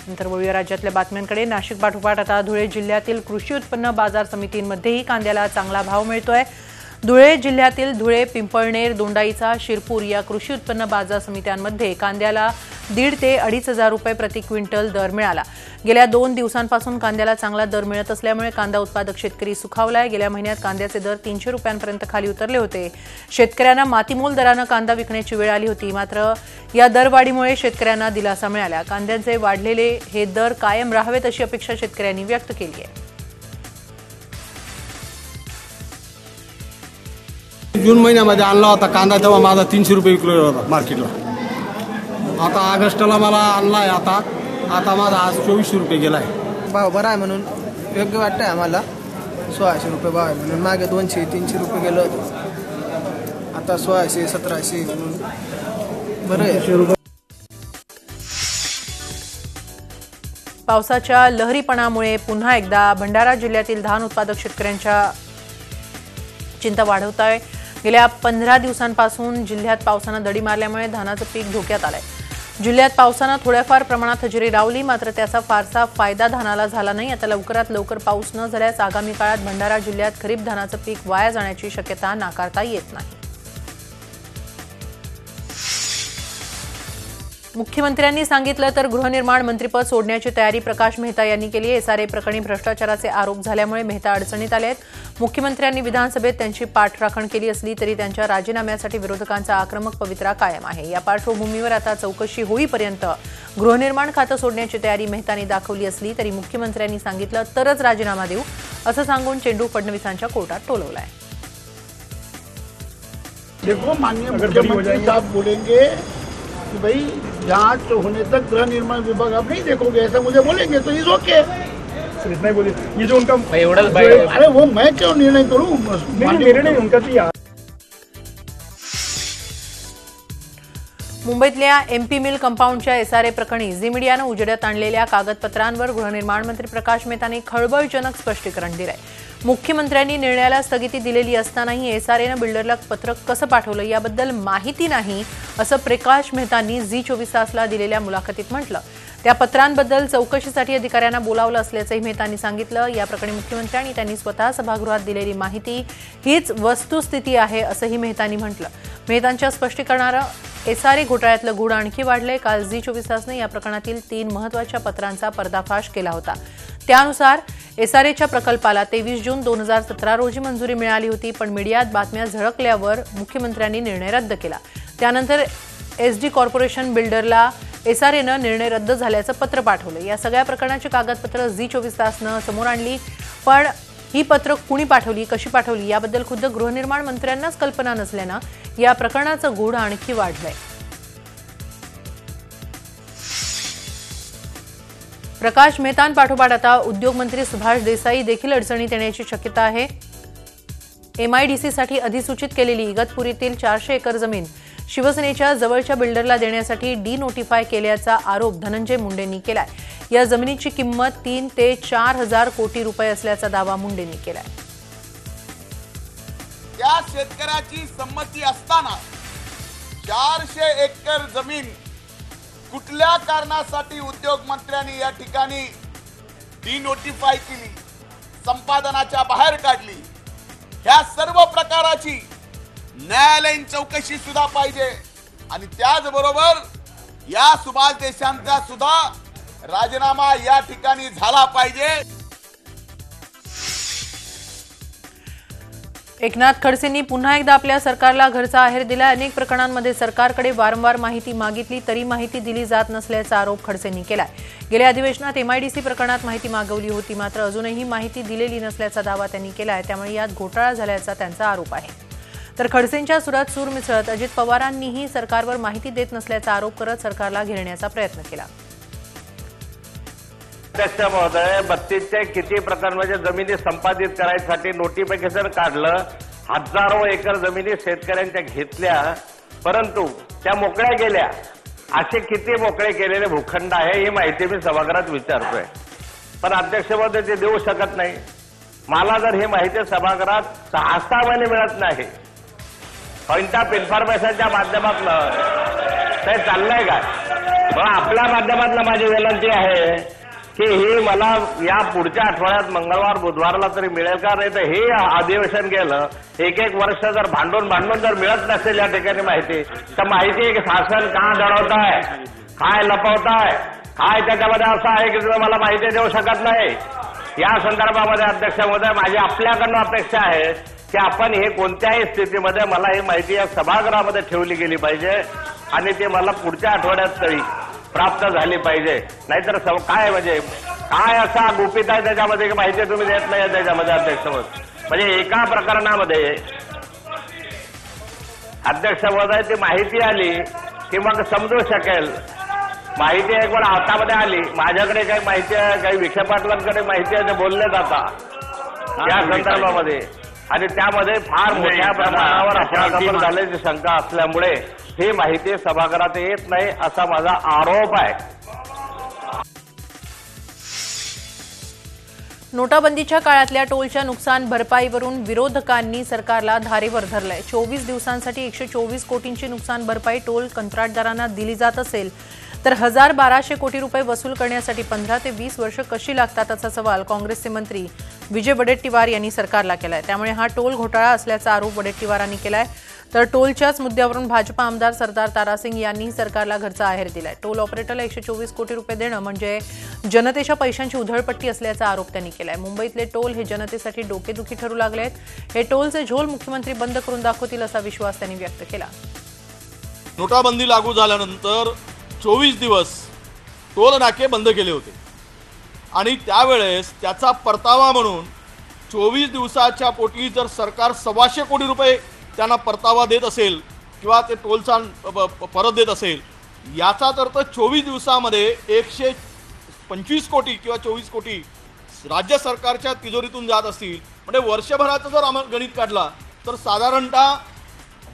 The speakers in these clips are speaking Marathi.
नंतर वळूया राज्यातल्या बातम्यांकडे। नाशिक पाठोपाठ आता धुळे जिल्ह्यातील कृषी उत्पन्न बाजार समितींमध्येही कांद्याला चांगला भाव मिळतोय। धुळे जिल्ह्यातील धुळे, पिंपळनेर, दोंडाईचा, शिरपूर या कृषी उत्पन्न बाजार समित्यांमध्ये कांद्याला 1.5 ते 2.5 हजार रुपये प्रति क्विंटल दर मिळाला। गेल्या 2 दिवसांपासून कांद्याला चांगला दर मिळत असल्यामुळे कांदा उत्पादक शेतकरी सुखावलाय। गेल्या महिन्यात कांद्याचे दर 300 रुपयांपर्यंत खाली उतरले होते। शेतकऱ्यांना मातीमोल दराने कांदा विकण्याची वेळ आली होती, मात्र या दरवाढीमुळे शेतकऱ्यांना दिलासा मिळाला। कांद्याचे वाढलेले हे दर कायम राहावेत अशी अपेक्षा शेतकऱ्यांनी व्यक्त केली आहे। जून महिन्यामध्ये आणला होता कांदा, तेव्हा माझा 300 रुपये विकला होता मार्केटला। आता ऑगस्टला मला आणलाय, आता माझा आज 2400 रुपये गेलाय। भाव बरा आहे म्हणून योग्य वाटतंय आम्हाला। 1600 रुपये भाव आहे म्हणून मागे 200-300 रुपये गेलं होतं, आता 1600-1700 म्हणून बरं आहे। पावसाच्या लहरीपणामुळे पुन्हा एकदा भंडारा जिल्ह्यातील धान उत्पादक शेतकऱ्यांच्या चिंता वाढवत आहे। गेल्या 15 दिवसांपासून जिल्ह्यात पावसाने दडी मारल्यामुळे धानाचं पीक धोक्यात आलंय। जिल्ह्यात पावसाने थोड्याफार प्रमाणात हजेरी लावली, मात्र त्याचा फारसा फायदा धानाला झाला नाही। आता लवकरात लवकर पाऊस न झाल्यास आगामी काळात भंडारा जिल्ह्यात खरीप धानाचं पीक वाया जाण्याची शक्यता नाकारता येत नाही। मुख्यमंत्र्यांनी सांगितलं तर गृहनिर्माण मंत्रिपद सोडण्याची तयारी प्रकाश मेहता यांनी केली आहे। एसआरए प्रकरणी भ्रष्टाचाराचे आरोप झाल्यामुळे मेहता अडचणीत आले आहेत। मुख्यमंत्र्यांनी विधानसभेत त्यांची पाठराखण केली असली तरी त्यांच्या राजीनाम्यासाठी विरोधकांचा आक्रमक पवित्रा कायम आहे। या पार्श्वभूमीवर आता चौकशी होईपर्यंत गृहनिर्माण खातं सोडण्याची तयारी मेहतांनी दाखवली असली तरी मुख्यमंत्र्यांनी सांगितलं तरच राजीनामा देऊ असं सांगून चेंडू फडणवीसांच्या कोर्टात टोलवलाय। देखो माननीय मुख्यमंत्री साहब बोलेंगे कि भाई जांच होने तक गृह निर्माण विभाग आप नहीं देखोगे, ऐसा मुझे बोलेंगे तो इज ओके। इतना ही बोलिए, ये जो उनका अरे वो मैं क्यों निर्णय करूं, निर्णय उनका तो। मुंबईतल्या एमपी मिल कंपाऊंडच्या एसआरए प्रकरणी झी मीडियानं उजेडात आणलेल्या कागदपत्रांवर गृहनिर्माण मंत्री प्रकाश मेहतांनी खळबळजनक स्पष्टीकरण दिलंय। मुख्यमंत्र्यांनी निर्णयाला स्थगिती दिलेली असतानाही एसआरएनं बिल्डरला पत्रक कसं पाठवलं याबद्दल माहिती नाही असं प्रकाश मेहतांनी झी 24 तासला दिलेल्या मुलाखतीत म्हटलं। त्या पत्रांबद्दल चौकशीसाठी अधिकाऱ्यांना बोलावलं असल्याचंही मेहतांनी सांगितलं। या प्रकरणी मुख्यमंत्र्यांनी त्यांनी स्वतः सभागृहात दिलेली माहिती हीच वस्तुस्थिती आहे असंही मेहतांनी म्हटलं। मेहतांच्या स्पष्टीकरणानं एसआरए घोटाळ्यातलं गूढ आणखी वाढलंय। काल झी 24 तासने या प्रकरणातील 3 महत्त्वाच्या पत्रांचा पर्दाफाश केला होता। त्यानुसार एसआरएच्या प्रकल्पाला 23 जून 2017 रोजी मंजुरी मिळाली होती, पण मीडियात बातम्या झळकल्यावर मुख्यमंत्र्यांनी निर्णय रद्द केला। त्यानंतर एसडी कॉर्पोरेशन बिल्डरला एसआरएनं निर्णय रद्द झाल्याचं पत्र पाठवलं। या सगळ्या प्रकरणाची कागदपत्र झी 24 तासनं समोर आणली, पण ही पत्र कुणी पाठवली, कशी पाठवली याबद्दल खुद्द गृहनिर्माण मंत्र्यांनाच कल्पना नसल्यानं या प्रकरणाचं गूढ आणखी वाढलंय। प्रकाश मेहतांपाठोपाठ आता उद्योगमंत्री सुभाष देसाई देखील अडचणीत येण्याची शक्यता आहे। एमआयडीसीसाठी अधिसूचित केलेली इगतपुरीतील 400 एकर जमीन शिवसेनेच्या जवळच्या बिल्डरला देण्यासाठी डिनोटिफाय केल्याचा आरोप धनंजय मुंडेंनी केलाय। या जमिनीची किंमत 3 ते 4 हजार कोटी रुपये असल्याचा दावा मुंडेंनी केलाय। त्या शेतकऱ्याची संमती असताना 400 एकर जमीन कुठल्या कारणासाठी उद्योग मंत्र्यांनी या ठिकाणी डिनोटिफाय केली, संपादनाच्या बाहेर काढली, ह्या सर्व प्रकाराची न्यायालयीन चौकशी सुद्धा पाहिजे। आणि त्याचबरोबर या सुभाष देसाईंचा सुद्धा राजीनामा या ठिकाणी झाला पाहिजे। एकनाथ खडसेंनी पुन्हा एकदा आपल्या सरकारला घरचा आहेर दिला। अनेक प्रकरणांमध्ये सरकारकडे वारंवार माहिती मागितली तरी माहिती दिली जात नसल्याचा आरोप खडसेंनी केलाय। गेल्या अधिवेशनात एमआयडीसी प्रकरणात माहिती मागवली होती, मात्र अजूनही माहिती दिलेली नसल्याचा दावा त्यांनी केलाय। त्यामुळे यात घोटाळा झाल्याचा त्यांचा आरोप आहे। तर खडसेंच्या सुरात सूर मिसळत अजित पवारांनीही सरकारवर माहिती देत नसल्याचा आरोप करत सरकारला घेरण्याचा प्रयत्न केला। अध्यक्ष महोदय, 32 किती प्रकरणाच्या जमिनी संपादित करायसाठी नोटिफिकेशन काढलं, हजारो एकर जमिनी शेतकऱ्यांच्या घेतल्या, परंतु त्या मोकळ्या गेल्या। असे किती मोकळे केलेले भूखंड आहे ही माहिती मी सभागृहात विचारतोय, पण अध्यक्ष महोदय ते देऊ शकत नाही। मला जर ही माहिती सभागृहात 6 महिने मिळत नाही, पॉइंट ऑफ इन्फॉर्मेशनच्या माध्यमातून ते चाललंय काय? पण आपल्या माध्यमातून माझी विनंती आहे की ही मला या पुढच्या आठवड्यात मंगळवार बुधवारला तरी मिळेल का, नाही तर हे अधिवेशन गेलं एक वर्ष जर भांडून जर मिळत नसेल या ठिकाणी माहिती, तर माहिती शासन का दडवताय, काय लपवताय, काय त्याच्यामध्ये असं आहे की तुम्ही मला माहिती देऊ शकत नाही. या संदर्भामध्ये अध्यक्ष महोदय माझी आपल्याकडनं अपेक्षा आहे की आपण हे कोणत्याही स्थितीमध्ये मला ही माहिती या सभागृहामध्ये ठेवली गेली पाहिजे आणि ते मला पुढच्या आठवड्यात तरी प्राप्त झाली पाहिजे. नाहीतर काय म्हणजे काय असा गुपित आहे त्याच्यामध्ये की माहिती तुम्ही देत नाही त्याच्यामध्ये अध्यक्ष महोदय. म्हणजे एका प्रकरणामध्ये अध्यक्ष महोदय ती माहिती आली की मग समजू शकेल. माहिती एक वेळा हातामध्ये आली, माझ्याकडे काही माहिती आहे, काही विखे पाटलांकडे माहिती आहे, ते बोलले जातात या संदर्भामध्ये आणि त्यामध्ये फार मोठ्या प्रमाणावर अफरातफर झाल्याची शंका असल्यामुळे ही माहिती सभागृहात येत नाही असा माझा आरोप आहे. नोटाबंदीच्या काळातल्या टोलच्या नुकसान भरपाईवरून विरोधकांनी सरकारला धारेवर धरलंय. 24 दिवसांसाठी 124 कोटींची नुकसान भरपाई टोल कंत्राटदारांना दिली जात असेल तर 1,1200 कोटी रुपये वसूल करण्यासाठी 15 ते 20 वर्ष कशी लागतात असा सवाल काँग्रेसचे मंत्री विजय वडेट्टीवार यांनी सरकारला केलाय. त्यामुळे हा टोल घोटाळा असल्याचा आरोप वडेट्टीवारांनी केलाय. तर टोलच्याच मुद्द्यावरून भाजपा आमदार सरदार तारासिंग यांनी सरकारला घरचा आहेर दिलाय. टोल ऑपरेटरला 124 कोटी रुपये देणं म्हणजे जनतेच्या पैशांची उधळपट्टी असल्याचा आरोप त्यांनी केलाय. मुंबईतले टोल हे जनतेसाठी डोकेदुखी ठरू लागलेत. हे टोलचे झोल मुख्यमंत्री बंद करून दाखवतील असा विश्वास त्यांनी व्यक्त केला. नोटाबंदी लागू झाल्यानंतर 24 दिवस टोल नाके बंद केले होते आणि त्यावेळेस त्याचा परतावा म्हणून 24 दिवसाच्या पोटी जर सरकार 1,200 कोटी रुपये त्यांना परतावा देत असेल किंवा ते टोलचा परत देत असेल, याचाच अर्थ 24 दिवसामध्ये 125 कोटी किंवा 24 कोटी राज्य सरकारच्या तिजोरीतून जात असतील. म्हणजे वर्षभराचं जर आम्हाला गणित काढला तर साधारणतः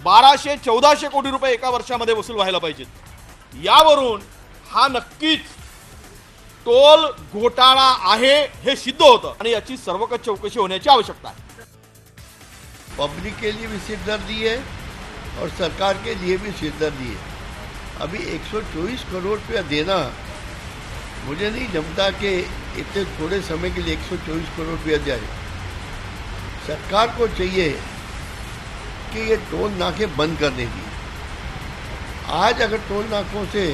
1,200-1,400 कोटी रुपये एका वर्षामध्ये वसूल व्हायला पाहिजेत. यावरून हा नक्कीच टोल घोटाळा आहे हे सिद्ध होतं आणि याची सर्वकष चौकशी होण्याची आवश्यकता आहे. पब्लिक के लिए भी सिरदर्दी है और सरकार के लिए भी सिरदर्दी है. अभी 124 करोड़ रुपया देना मुझे नहीं जमता कि इतने थोड़े समय के लिए 124 करोड़ रुपया जाए. सरकार को चाहिए कि ये टोल नाके बंद करने की. आज अगर टोल नाकों से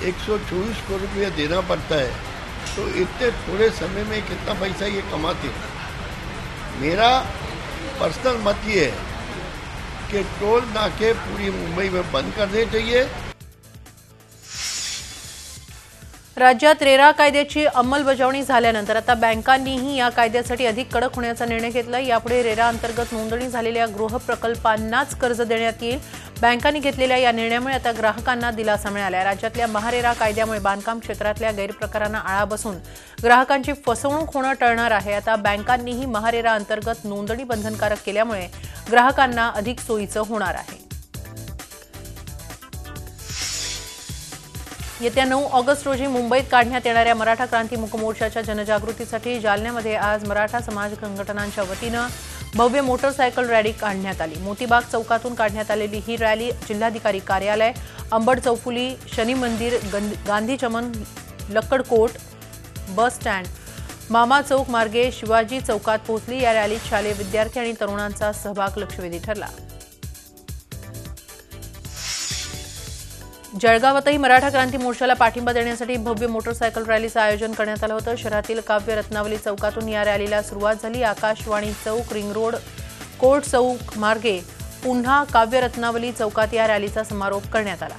124 करोड़ रुपया देना पड़ता है तो इतने थोड़े समय में कितना पैसा ये कमाते हैं. मेरा पर्सनल मत ये है कि टोल नाके पूरी मुंबई में बंद करने चाहिए. राज्यात रेरा कायद्याची अंमलबजावणी झाल्यानंतर आता बँकांनीही या कायद्यासाठी अधिक कडक होण्याचा निर्णय घेतला. यापुढे रेरा अंतर्गत नोंदणी झालेल्या गृहप्रकल्पांनाच कर्ज देण्यात येईल. बँकांनी घेतलेल्या या निर्णयामुळे आता ग्राहकांना दिलासा मिळाला. राज्यातल्या महारेरा कायद्यामुळे बांधकाम क्षेत्रातल्या गैरप्रकारांना आळा बसून ग्राहकांची फसवणूक होणं टळणार आहे. आता बँकांनीही महारेरा अंतर्गत नोंदणी बंधनकारक केल्यामुळे ग्राहकांना अधिक सोयीचं होणार आहे. येत्या 9 ऑगस्ट रोजी मुंबईत काढण्यात येणाऱ्या मराठा क्रांती मूक मोर्चाच्या जनजागृतीसाठी जालन्यामध्ये आज मराठा समाज संघटनांच्या वतीनं भव्य मोटरसायकल रॅली काढण्यात आली. मोतीबाग चौकातून काढण्यात आलेली ही रॅली जिल्हाधिकारी कार्यालय, अंबड चौफुली, शनी मंदिर, गांधी चमन, लक्कडकोट, बस स्टँड, मामा चौक मार्गे शिवाजी चौकात पोहोचली. या रॅलीत शालेय विद्यार्थी आणि तरुणांचा सहभाग लक्षवेधी ठरला. जळगावातही मराठा क्रांती मोर्चाला पाठिंबा देण्यासाठी भव्य मोटरसायकल रॅलीचं आयोजन करण्यात आलं होतं. शहरातील काव्य रत्नावली चौकातून या रॅलीला सुरुवात झाली. आकाशवाणी चौक, रिंग रोड, कोर्ट चौक मार्गे पुन्हा काव्य रत्नावली चौकात या रॅलीचा समारोप करण्यात आला.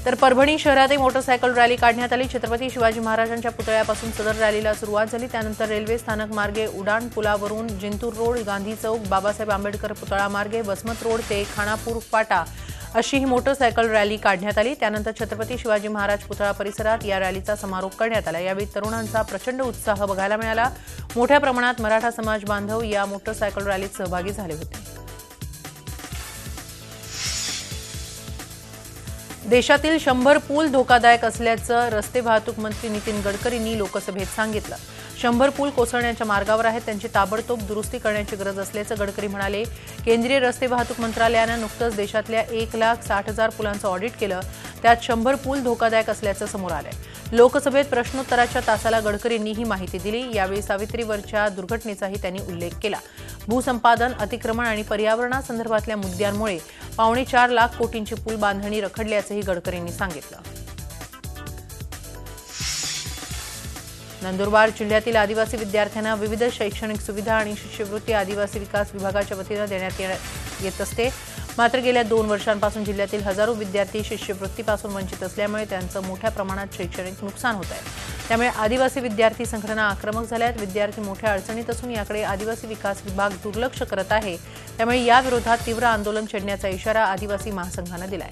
तर परभणी शहरातही मोटरसायकल रॅली काढण्यात आली. छत्रपती शिवाजी महाराजांच्या पुतळ्यापासून सदर रॅलीला सुरुवात झाली. त्यानंतर रेल्वे स्थानक मार्गे उडाण पुलावरून जिंतूर रोड, गांधी चौक, बाबासाहेब आंबेडकर पुतळा मार्गे वसमत रोड ते खानापूर फाटा अशी ही मोटरसायकल रॅली काढण्यात आली. त्यानंतर छत्रपती शिवाजी महाराज पुतळा परिसरात या रॅलीचा समारोप करण्यात आला. यावेळी तरुणांचा प्रचंड उत्साह बघायला मिळाला. मोठ्या प्रमाणात मराठा समाज बांधव या मोटरसायकल रॅलीत सहभागी झाले होते. देशातील 100 पूल धोकादायक असल्याचं रस्ते वाहतूक मंत्री नितीन गडकरींनी लोकसभेत सांगितलं. 100 पूल कोसळण्याच्या मार्गावर आहेत, त्यांची ताबडतोब दुरुस्ती करण्याची गरज असल्याचं गडकरी म्हणाले. केंद्रीय रस्ते वाहतूक मंत्रालयानं नुकतंच देशातल्या 1,60,000 पुलांचं ऑडिट केलं. त्यात 100 पूल धोकादायक असल्याचं समोर आलंय. लोकसभेत प्रश्नोत्तराच्या तासाला गडकरींनी ही माहिती दिली. यावेळी सावित्रीवरच्या दुर्घटनेचाही त्यांनी उल्लेख केला. भूसंपादन, अतिक्रमण आणि पर्यावरणासंदर्भातल्या मुद्द्यांमुळे 4.25 लाख कोटींची पूल बांधणी रखडल्याचंही गडकरींनी सांगितलं. नंदुरबार जिल्ह्यातील आदिवासी विद्यार्थ्यांना विविध शैक्षणिक सुविधा आणि शिष्यवृत्ती आदिवासी विकास विभागाच्या वतीनं देण्यात येत असते. मात्र गेल्या 2 वर्षांपासून जिल्ह्यातील हजारो विद्यार्थी शिष्यवृत्तीपासून वंचित असल्यामुळे त्यांचं मोठ्या प्रमाणात शैक्षणिक नुकसान होत आहे. त्यामुळे आदिवासी विद्यार्थी संघटना आक्रमक झाल्यात. विद्यार्थी मोठ्या अडचणीत असून याकडे आदिवासी विकास विभाग दुर्लक्ष करत आहे. त्यामुळे या विरोधात तीव्र आंदोलन छेडण्याचा इशारा आदिवासी महासंघानं दिलाय.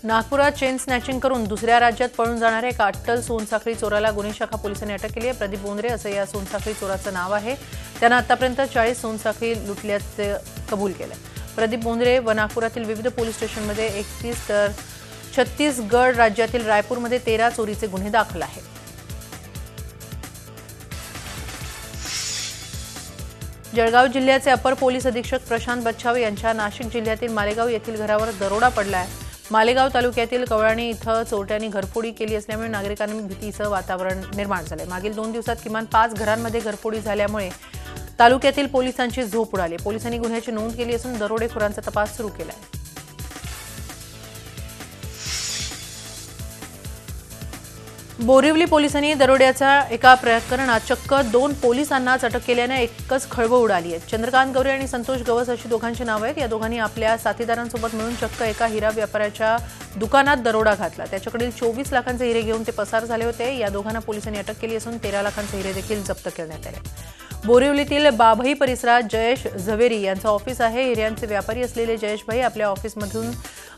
नागपुरात चेन स्नॅचिंग करून दुसऱ्या राज्यात पळून जाणाऱ्या एका अट्टल सोनसाखळी चोराला गुन्हे शाखा पोलिसांनी अटक केली आहे. प्रदीप बोंद्रे असं या सोनसाखळी चोराचं नाव आहे. त्यानं आतापर्यंत 40 सोनसाखळी लुटल्याचं कबूल केलं. प्रदीप बोंद्रे व नागपुरातील विविध पोलीस स्टेशनमध्ये 31 तर छत्तीसगड राज्यातील रायपूरमध्ये 13 चोरीचे गुन्हे दाखल आहेत. जळगाव जिल्ह्याचे अपर पोलीस अधीक्षक प्रशांत बच्छाव यांच्या नाशिक जिल्ह्यातील मालेगाव येथील घरावर दरोडा पडलाय. मालेगाव तालुक्यातील कवळाणी इथं चोरट्यांनी घरफोडी केली असल्यामुळे नागरिकांनी भीतीचं वातावरण निर्माण झालंय. मागील 2 दिवसात किमान 5 घरांमध्ये घरफोडी झाल्यामुळे तालुक्यातील पोलिसांची झोप उडाली. पोलिसांनी गुन्ह्याची नोंद केली असून दरोडेखोरांचा तपास सुरू केलाय. बोरिवली पोलिसांनी दरोड्याच्या एका प्रकरणात चक्क 2 पोलिसांनाच अटक केल्याने एकच खळबळ उडाली आहे. चंद्रकांत गवरे आणि संतोष गवस अशी दोघांची नावं आहेत. या दोघांनी आपल्या साथीदारांसोबत मिळून चक्क एका हिरा व्यापाऱ्याच्या दुकानात दरोडा घातला. त्याच्याकडील 24 लाखांचे हिरे घेऊन ते पसार झाले होते. या दोघांना पोलिसांनी अटक केली असून 13 लाखांचे हिरे देखील जप्त करण्यात आले. बोरिवलीतील बाभई परिसरात जयेश झवेरी यांचं ऑफिस आहे. हिऱ्यांचे व्यापारी असलेले जयेश भाई आपल्या ऑफिसमधून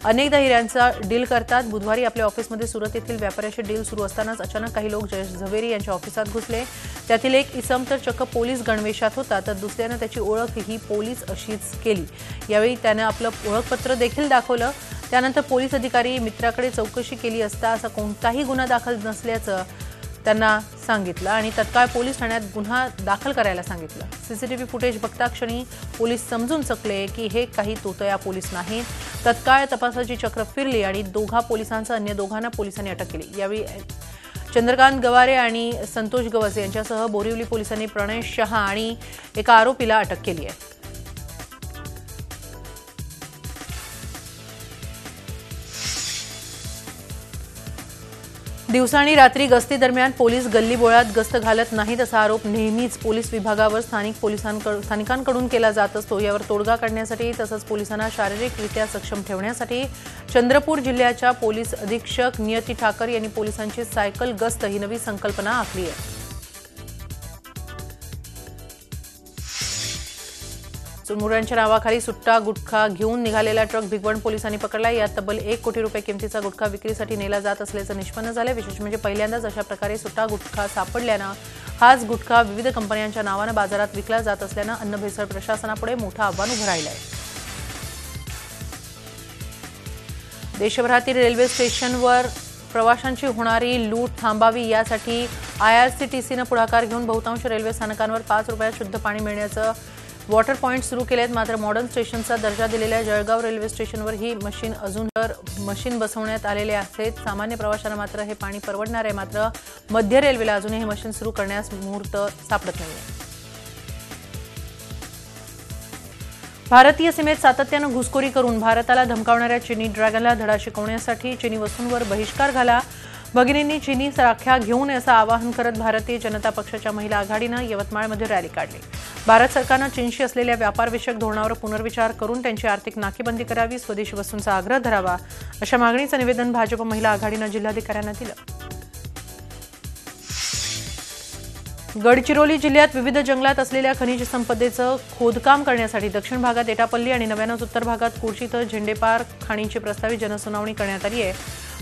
अनेकदा हिऱ्यांचा डील करतात. बुधवारी आपल्या ऑफिसमध्ये सुरत येथील व्यापाऱ्याशी डील सुरू असतानाच अचानक काही लोक जयेश झवेरी यांच्या ऑफिसात घुसले. त्यातील एक इसम तर चक्क पोलीस गणवेशात होता, तर दुसऱ्यानं त्याची ओळख ही पोलीस अशीच केली. यावेळी त्यानं आपलं ओळखपत्र देखील दाखवलं. त्यानंतर पोलीस अधिकारी मित्राकडे चौकशी केली असता असा कोणताही गुन्हा दाखल नसल्याचं त्यांना सांगितलं आणि तत्काळ पोलीस ठाण्यात गुन्हा दाखल करायला सांगितलं. सीसीटीव्ही फुटेज बघता क्षणी पोलीस समजून चकले की हे काही तोतया पोलीस नाही. तत्काळ तपासाची चक्र फिरली आणि दोघा पोलिसांसह अन्य दोघांना पोलिसांनी अटक केली. यावेळी चंद्रकांत गवारे आणि संतोष गवस यांच्यासह बोरिवली पोलिसांनी प्रणय शहा आणि एका आरोपीला अटक केली आहे. दिवसा आणि रात्री गस्ती दरम्यान पोलीस गल्लीबोळात गस्त घालत नाहीत असा आरोप नेहमीच पोलीस विभागावर स्थानिकांकडून केला जात असतो. यावर तोडगा काढण्यासाठी तसंच पोलिसांना शारीरिकरित्या सक्षम ठेवण्यासाठी चंद्रपूर जिल्ह्याच्या पोलीस अधीक्षक नियती ठाकर यांनी पोलिसांची सायकल गस्त ही नवी संकल्पना आखली आहे. चुरमुरांच्या नावाखाली सुट्टा गुटखा घेऊन निघालेला ट्रक भिगवण पोलिसांनी पकडला. यात तब्बल 1 कोटी रुपये किमतीचा गुटखा विक्रीसाठी नेला जात असल्याचं निष्पन्न झालं. विशेष म्हणजे पहिल्यांदाच अशा प्रकारे सुट्टा गुटखा सापडल्यानं हाच गुटखा विविध कंपन्यांच्या नावानं बाजारात विकला जात असल्यानं अन्न भेसळ प्रशासनापुढे मोठं आव्हान उभं राहिलं आहे. देशभरातील रेल्वे स्टेशनवर प्रवाशांची होणारी लूट थांबावी यासाठी IRCTCनं पुढाकार घेऊन बहुतांश रेल्वे स्थानकांवर 5 रुपयात शुद्ध पाणी मिळण्याचं वॉटर पॉइंट सुरू केले आहेत. मात्र मॉडर्न स्टेशनचा दर्जा दिलेल्या जळगाव रेल्वे स्टेशनवर ही मशीन अजून तर मशीन बसवण्यात आलेले आहेत. सामान्य प्रवाशांना मात्र हे पाणी परवडणार आहे. मात्र मध्य रेल्वेला अजूनही हे मशीन सुरू करण्यास मुहूर्त सापडत नाहीये. भारतीय सीमेत सातत्यानं घुसखोरी करून भारताला धमकावणाऱ्या चिनी ड्रॅगनला धडा शिकवण्यासाठी चिनी वस्तूंवर बहिष्कार घाला. भगिनींनी चिनी राख्या घेऊ नये असं आवाहन करत भारतीय जनता पक्षाच्या महिला आघाडीनं यवतमाळमध्ये रॅली काढली. भारत सरकारनं चीनशी असलेल्या व्यापारविषयक धोरणावर पुनर्विचार करून त्यांची आर्थिक नाकेबंदी करावी, स्वदेशी वस्तूंचा आग्रह धरावा अशा मागणीचं निवेदन भाजप महिला आघाडीनं जिल्हाधिकाऱ्यांना दिलं. गडचिरोली जिल्ह्यात विविध जंगलात असलेल्या खनिज संपदेचं खोदकाम करण्यासाठी दक्षिण भागात एटापल्ली आणि नव्यानंच उत्तर भागात कोरची इथं झेंडेपार खाणींची प्रस्तावित जनसुनावणी करण्यात आली आहे.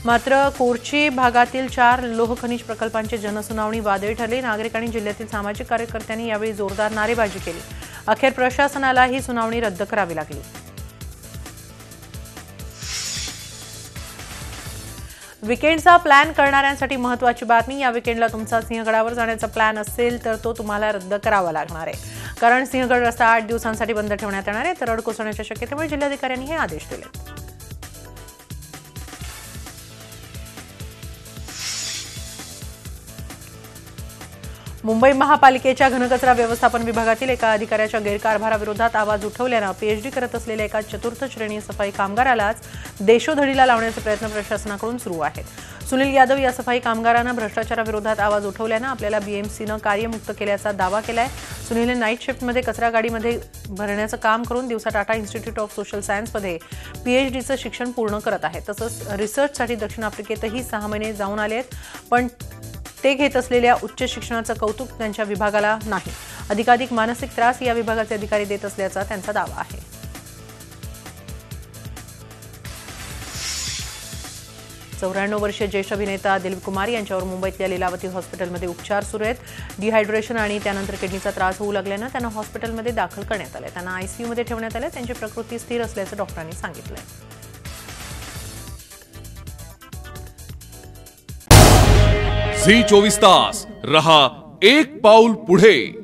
मात्र कोरची भागातील 4 लोह खनिज प्रकल्पांची जनसुनावणी वादळी ठरली. नागरिक आणि जिल्ह्यातील सामाजिक कार्यकर्त्यांनी यावेळी जोरदार नारेबाजी केली. अखेर प्रशासनाला ही सुनावणी रद्द करावी लागली. विकेंडचा प्लॅन करणाऱ्यांसाठी महत्त्वाची बातमी. या विकेंडला तुमचा सिंहगडावर जाण्याचा प्लॅन असेल तर तो तुम्हाला रद्द करावा लागणार आहे, कारण सिंहगड रस्ता 8 दिवसांसाठी बंद ठेवण्यात येणार आहे. दरड कोसळण्याच्या शक्यतेमुळे जिल्हाधिकाऱ्यांनी हे आदेश दिले. मुंबई महापालिकेच्या घनकचरा व्यवस्थापन विभागातील एका अधिकाऱ्याच्या गैरकारभाराविरोधात आवाज उठवल्यानं पीएचडी करत असलेल्या एका चतुर्थ श्रेणी सफाई कामगारालाच देशोधडीला लावण्याचे प्रयत्न प्रशासनाकडून सुरू आहेत. सुनील यादव या सफाई कामगारानं भ्रष्टाचाराविरोधात आवाज उठवल्यानं आपल्याला बीएमसीनं कार्यमुक्त केल्याचा दावा केलाय. सुनीलने नाईट शिफ्टमध्ये कचरा गाडीमध्ये भरण्याचं काम करून दिवसा टाटा इन्स्टिट्यूट ऑफ सोशल सायन्समध्ये पीएचडीचं शिक्षण पूर्ण करत आहे. तसंच रिसर्चसाठी दक्षिण आफ्रिकेतही 6 महिने जाऊन आले आहेत, पण ते घेत असलेल्या उच्च शिक्षणाचं कौतुक त्यांच्या विभागाला नाही. अधिकाधिक मानसिक त्रास या विभागाचे अधिकारी देत असल्याचा त्यांचा दावा आहे. चौऱ्याण्णव वर्षीय ज्येष्ठ अभिनेता दिलीप कुमार यांच्यावर मुंबईतल्या लीलावती हॉस्पिटलमध्ये उपचार सुरू आहेत. डिहायड्रेशन आणि त्यानंतर किडनीचा त्रास होऊ लागल्यानं त्यांना हॉस्पिटलमध्ये दाखल करण्यात आले. त्यांना आयसीयूमध्ये ठेवण्यात आले. त्यांची प्रकृती स्थिर असल्याचं डॉक्टरांनी सांगितलंय. झी 24 तास रहा एक पाऊल पुढे.